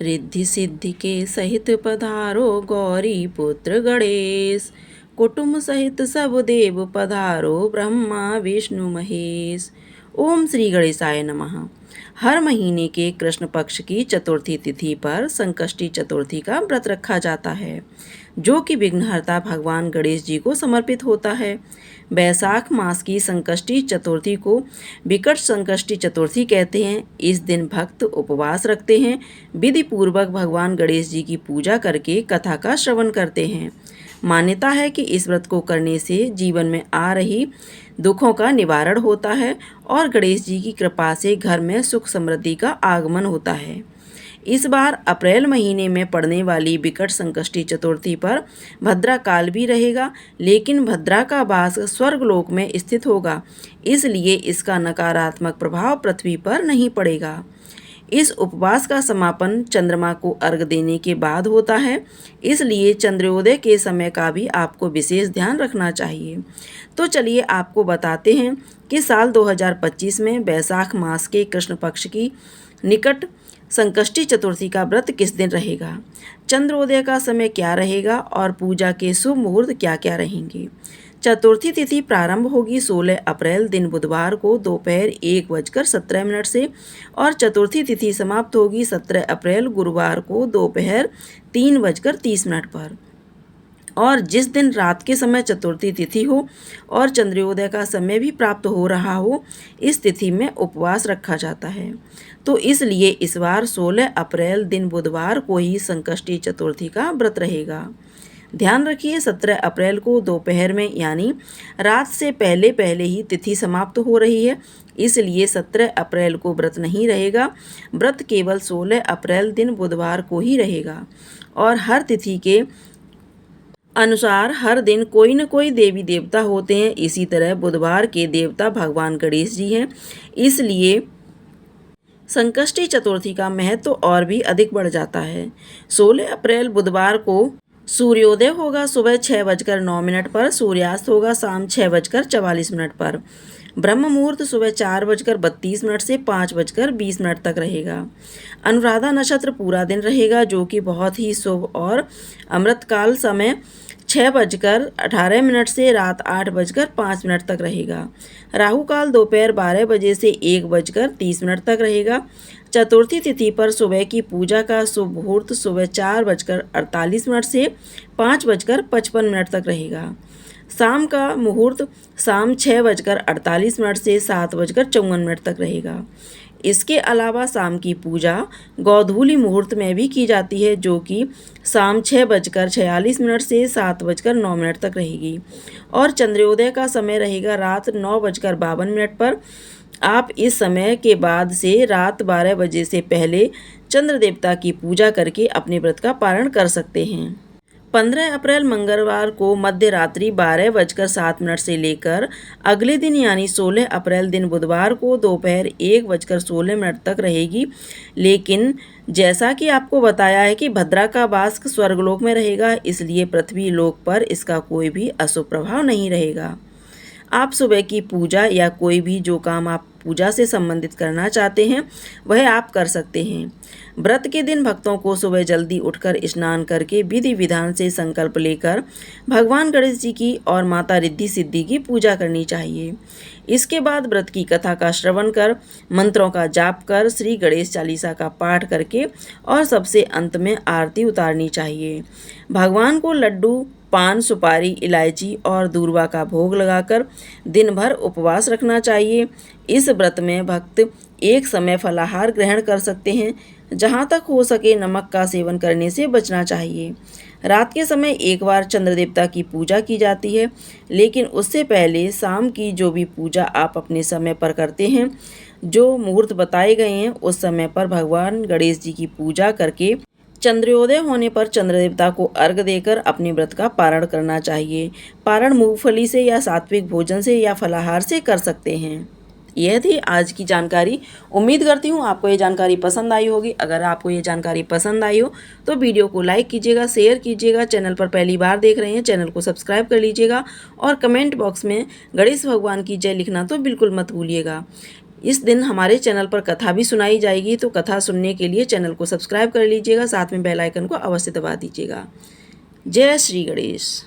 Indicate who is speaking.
Speaker 1: रिद्धि सिद्धि के सहित पधारो गौरी पुत्र गणेश। कुटुंब सहित सब देव पधारो ब्रह्मा विष्णु महेश। ओम श्री गणेशाय नमः। हर महीने के कृष्ण पक्ष की चतुर्थी तिथि पर संकष्टी चतुर्थी का व्रत रखा जाता है, जो कि विघ्नहर्ता भगवान गणेश जी को समर्पित होता है। बैसाख मास की संकष्टी चतुर्थी को विकट संकष्टी चतुर्थी कहते हैं। इस दिन भक्त उपवास रखते हैं, विधि पूर्वक भगवान गणेश जी की पूजा करके कथा का श्रवण करते हैं। मान्यता है कि इस व्रत को करने से जीवन में आ रही दुखों का निवारण होता है और गणेश जी की कृपा से घर में सुख समृद्धि का आगमन होता है। इस बार अप्रैल महीने में पड़ने वाली विकट संकष्टी चतुर्थी पर भद्रा काल भी रहेगा, लेकिन भद्रा का वास स्वर्गलोक में स्थित होगा, इसलिए इसका नकारात्मक प्रभाव पृथ्वी पर नहीं पड़ेगा। इस उपवास का समापन चंद्रमा को अर्घ देने के बाद होता है, इसलिए चंद्रोदय के समय का भी आपको विशेष ध्यान रखना चाहिए। तो चलिए आपको बताते हैं कि साल 2025 में बैसाख मास के कृष्ण पक्ष की निकट संकष्टी चतुर्थी का व्रत किस दिन रहेगा, चंद्रोदय का समय क्या रहेगा और पूजा के शुभ मुहूर्त क्या क्या रहेंगे। चतुर्थी तिथि प्रारंभ होगी 16 अप्रैल दिन बुधवार को दोपहर 1:17 से और चतुर्थी तिथि समाप्त होगी 17 अप्रैल गुरुवार को दोपहर 3:30 पर। और जिस दिन रात के समय चतुर्थी तिथि हो और चंद्रोदय का समय भी प्राप्त हो रहा हो, इस तिथि में उपवास रखा जाता है। तो इसलिए इस बार 16 अप्रैल दिन बुधवार को ही संकष्टी चतुर्थी का व्रत रहेगा। ध्यान रखिए 17 अप्रैल को दोपहर में यानी रात से पहले पहले ही तिथि समाप्त हो रही है, इसलिए 17 अप्रैल को व्रत नहीं रहेगा। व्रत केवल 16 अप्रैल दिन बुधवार को ही रहेगा और हर तिथि के अनुसार हर दिन कोई न कोई देवी देवता होते हैं। इसी तरह बुधवार के देवता भगवान गणेश जी हैं, इसलिए संकष्टी चतुर्थी का महत्व तो और भी अधिक बढ़ जाता है। 16 अप्रैल बुधवार को सूर्योदय होगा सुबह 6:09 पर, सूर्यास्त होगा शाम 6:44 पर। ब्रह्म मुहूर्त सुबह 4:32 से 5:20 तक रहेगा। अनुराधा नक्षत्र पूरा दिन रहेगा, जो कि बहुत ही शुभ और अमृतकाल समय 6:18 से रात 8:05 तक रहेगा। राहु काल दोपहर 12 बजे से 1:30 तक रहेगा। चतुर्थी तिथि पर सुबह की पूजा का शुभ मुहूर्त सुबह 4:48 से 5:55 तक रहेगा। शाम का मुहूर्त शाम 6:48 से 7:54 तक रहेगा। इसके अलावा शाम की पूजा गोधूली मुहूर्त में भी की जाती है, जो कि शाम 6:46 से 7:09 तक रहेगी और चंद्रोदय का समय रहेगा रात 9:52 पर। आप इस समय के बाद से रात 12 बजे से पहले चंद्र देवता की पूजा करके अपने व्रत का पारण कर सकते हैं। 15 अप्रैल मंगलवार को मध्य रात्रि 12:07 से लेकर अगले दिन यानी 16 अप्रैल दिन बुधवार को दोपहर 1:16 तक रहेगी। लेकिन जैसा कि आपको बताया है कि भद्रा का वास स्वर्गलोक में रहेगा, इसलिए पृथ्वी लोक पर इसका कोई भी अशुभ प्रभाव नहीं रहेगा। आप सुबह की पूजा या कोई भी जो काम आप पूजा से संबंधित करना चाहते हैं वह आप कर सकते हैं। व्रत के दिन भक्तों को सुबह जल्दी उठकर स्नान करके विधि विधान से संकल्प लेकर भगवान गणेश जी की और माता रिद्धि सिद्धि की पूजा करनी चाहिए। इसके बाद व्रत की कथा का श्रवण कर, मंत्रों का जाप कर, श्री गणेश चालीसा का पाठ करके और सबसे अंत में आरती उतारनी चाहिए। भगवान को लड्डू, पान, सुपारी, इलायची और दूर्वा का भोग लगाकर दिन भर उपवास रखना चाहिए। इस व्रत में भक्त एक समय फलाहार ग्रहण कर सकते हैं। जहाँ तक हो सके नमक का सेवन करने से बचना चाहिए। रात के समय एक बार चंद्र देवता की पूजा की जाती है, लेकिन उससे पहले शाम की जो भी पूजा आप अपने समय पर करते हैं, जो मुहूर्त बताए गए हैं, उस समय पर भगवान गणेश जी की पूजा करके चंद्रोदय होने पर चंद्र देवता को अर्घ देकर अपने व्रत का पारण करना चाहिए। पारण मूंगफली से या सात्विक भोजन से या फलाहार से कर सकते हैं। यह थी आज की जानकारी। उम्मीद करती हूँ आपको ये जानकारी पसंद आई होगी। अगर आपको ये जानकारी पसंद आई हो तो वीडियो को लाइक कीजिएगा, शेयर कीजिएगा। चैनल पर पहली बार देख रहे हैं, चैनल को सब्सक्राइब कर लीजिएगा और कमेंट बॉक्स में गणेश भगवान की जय लिखना तो बिल्कुल मत भूलिएगा। इस दिन हमारे चैनल पर कथा भी सुनाई जाएगी, तो कथा सुनने के लिए चैनल को सब्सक्राइब कर लीजिएगा, साथ में बेल आइकन को अवश्य दबा दीजिएगा। जय श्री गणेश।